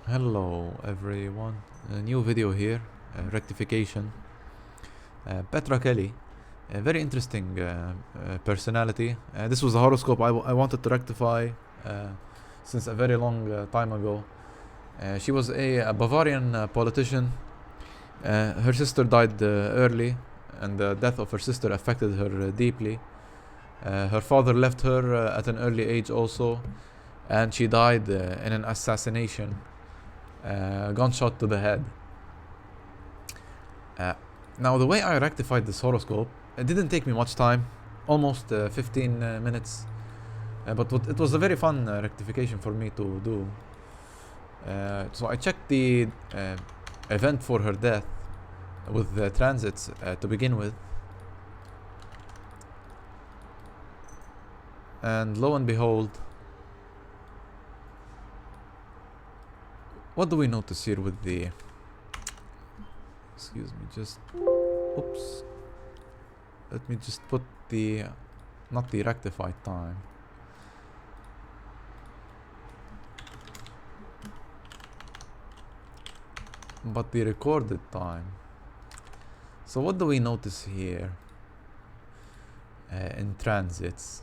Hello everyone, a new video here, Rectification. Petra Kelly, a very interesting personality. This was a horoscope I wanted to rectify since a very long time ago. She was a Bavarian politician. Her sister died early, and the death of her sister affected her deeply. Her father left her at an early age also, and she died in an assassination. Gunshot to the head. Now, the way I rectified this horoscope, it didn't take me much time, almost 15 minutes, but it was a very fun rectification for me to do. So I checked the event for her death with the transits to begin with, and lo and behold, what do we notice here with the... Excuse me, just... Oops. Let me just put the... Not the rectified time. But the recorded time. So what do we notice here in transits?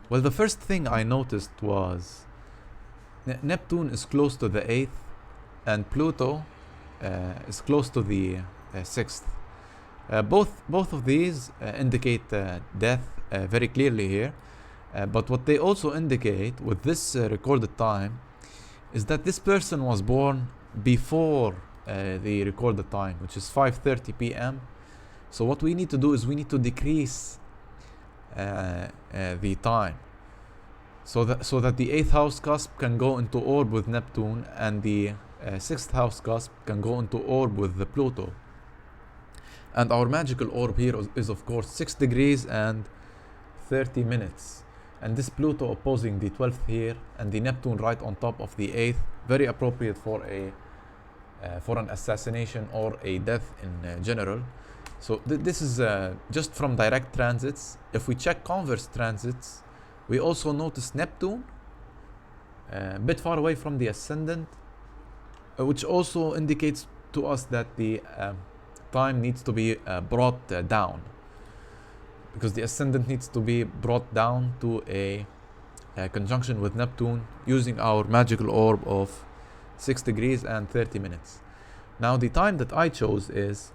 Well, the first thing I noticed was Neptune is close to the 8th and Pluto is close to the 6th. Both of these indicate death very clearly here, but what they also indicate with this recorded time is that this person was born before the recorded time, which is 5:30 p.m. So what we need to do is we need to decrease the time so that the 8th house cusp can go into orb with Neptune, and the 6th house cusp can go into orb with the Pluto. And our magical orb here is of course 6 degrees and 30 minutes. And this Pluto opposing the 12th here, and the Neptune right on top of the 8th, very appropriate for an assassination or a death in general. So this is just from direct transits. If we check converse transits, we also notice Neptune a bit far away from the ascendant, which also indicates to us that the time needs to be brought down, because the ascendant needs to be brought down to a conjunction with Neptune using our magical orb of 6 degrees and 30 minutes. Now the time that I chose is,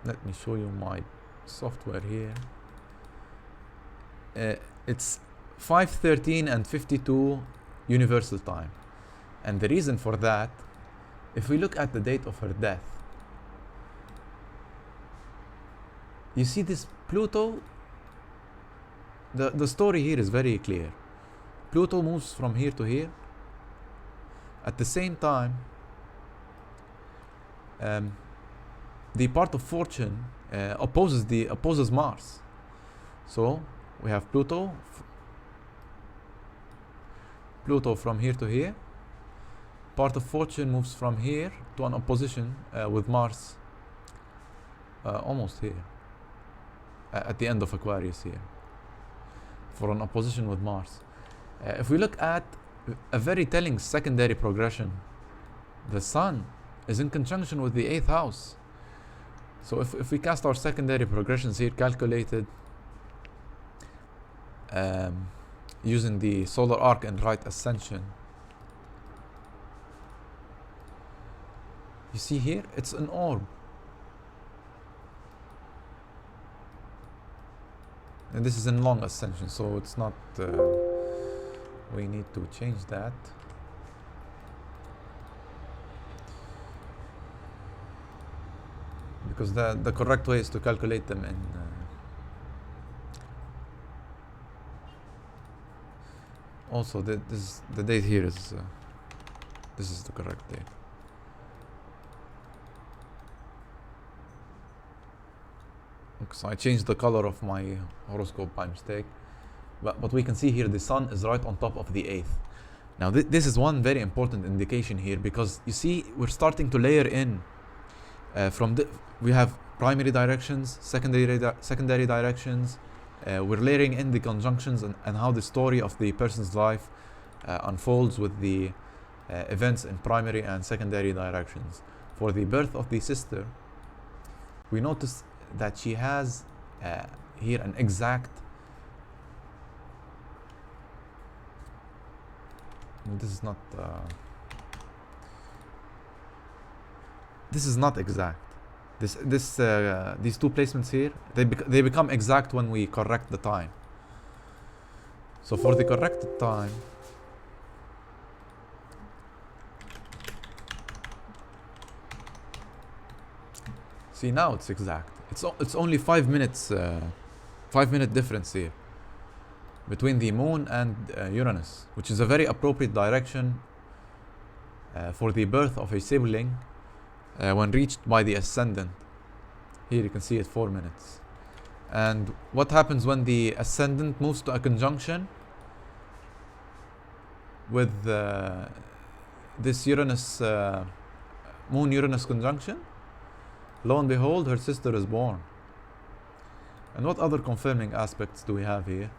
let me show you my software here. It's 5:13 and 52 universal time. And the reason for that, if we look at the date of her death, you see this Pluto, the story here is very clear. Pluto moves from here to here. At the same time, the part of fortune opposes Mars. So we have Pluto from here to here. Part of fortune moves from here to an opposition with Mars, almost here, at the end of Aquarius here, for an opposition with Mars. If we look at a very telling secondary progression, the Sun is in conjunction with the 8th house. So if we cast our secondary progressions here, calculated using the solar arc and right ascension, you see here, it's an orb. And this is in long ascension, so it's not... we need to change that. Because the correct way is to calculate them in... also, the date here is... this is the correct date. So I changed the color of my horoscope by mistake, but we can see here the Sun is right on top of the 8th. Now this is one very important indication here, because you see we're starting to layer in we have primary directions, secondary directions. We're layering in the conjunctions and how the story of the person's life unfolds with the events in primary and secondary directions. For the birth of the sister, we notice that she has here an exact. This is not. This is not exact. These two placements here, they become exact when we correct the time. So for the corrected time, see, now it's exact. It's only 5 minutes, 5-minute difference here between the moon and Uranus, which is a very appropriate direction for the birth of a sibling when reached by the ascendant. Here you can see it 4 minutes. And what happens when the ascendant moves to a conjunction with this Uranus, Moon-Uranus conjunction? Lo and behold, her sister is born. And what other confirming aspects do we have here?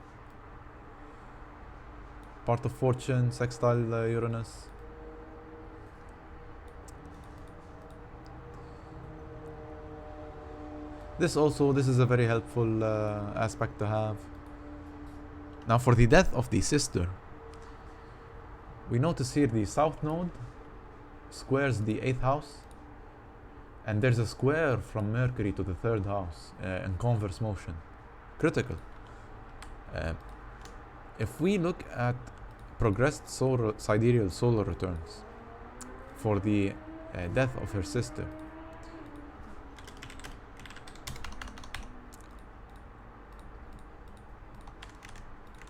Part of fortune, sextile Uranus. This is a very helpful aspect to have. Now for the death of the sister, we notice here the south node squares the 8th house, and there's a square from Mercury to the 3rd house in converse motion. Critical. If we look at progressed sidereal solar returns for the death of her sister,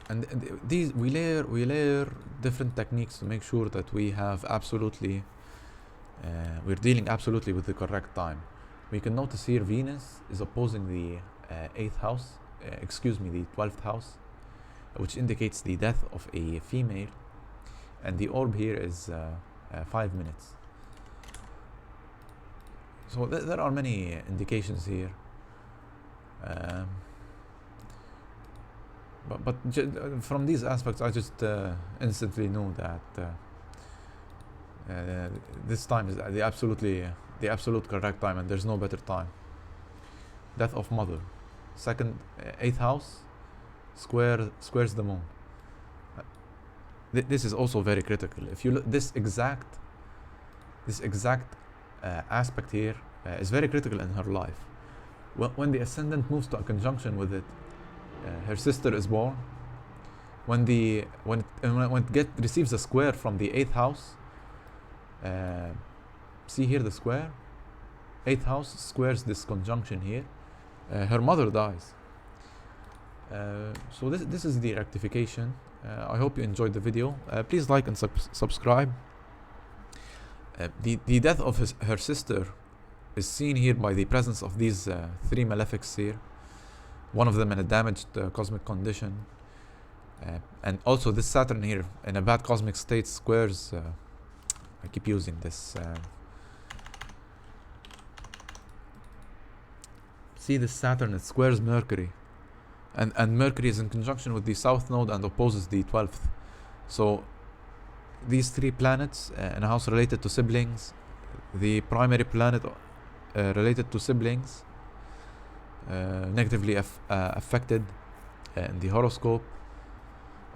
and these we layer different techniques to make sure that we have absolutely we're dealing absolutely with the correct time. We can notice here Venus is opposing the 8th house, the 12th house, which indicates the death of a female, and the orb here is 5 minutes. So there are many indications here. But from these aspects, I just instantly know that this time is the absolute correct time, and there's no better time. Death of mother, 8th house, squares the moon. This is also very critical. If you look, this exact aspect here is very critical in her life. When the ascendant moves to a conjunction with it, her sister is born. When it receives a square from the 8th house, see here the square, 8th house squares this conjunction here, her mother dies. So this is the rectification. I hope you enjoyed the video. Please like and subscribe. The death of her sister is seen here by the presence of these 3 malefics here. One of them in a damaged cosmic condition, and also this Saturn here in a bad cosmic state squares. I keep using this. See this Saturn, it squares Mercury, and Mercury is in conjunction with the south node and opposes the 12th. So these 3 planets in a house related to siblings, the primary planet related to siblings, negatively affected in the horoscope.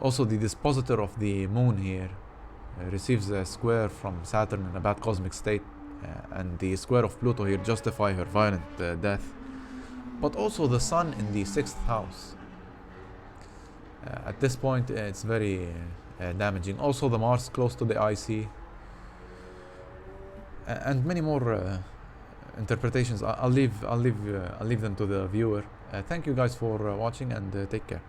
Also the dispositor of the moon here receives a square from Saturn in a bad cosmic state, and the square of Pluto here justify her violent death. But also the sun in the 6th house. At this point it's very damaging. Also the Mars close to the IC, and many more interpretations. I'll leave them to the viewer. Thank you guys for watching, and take care.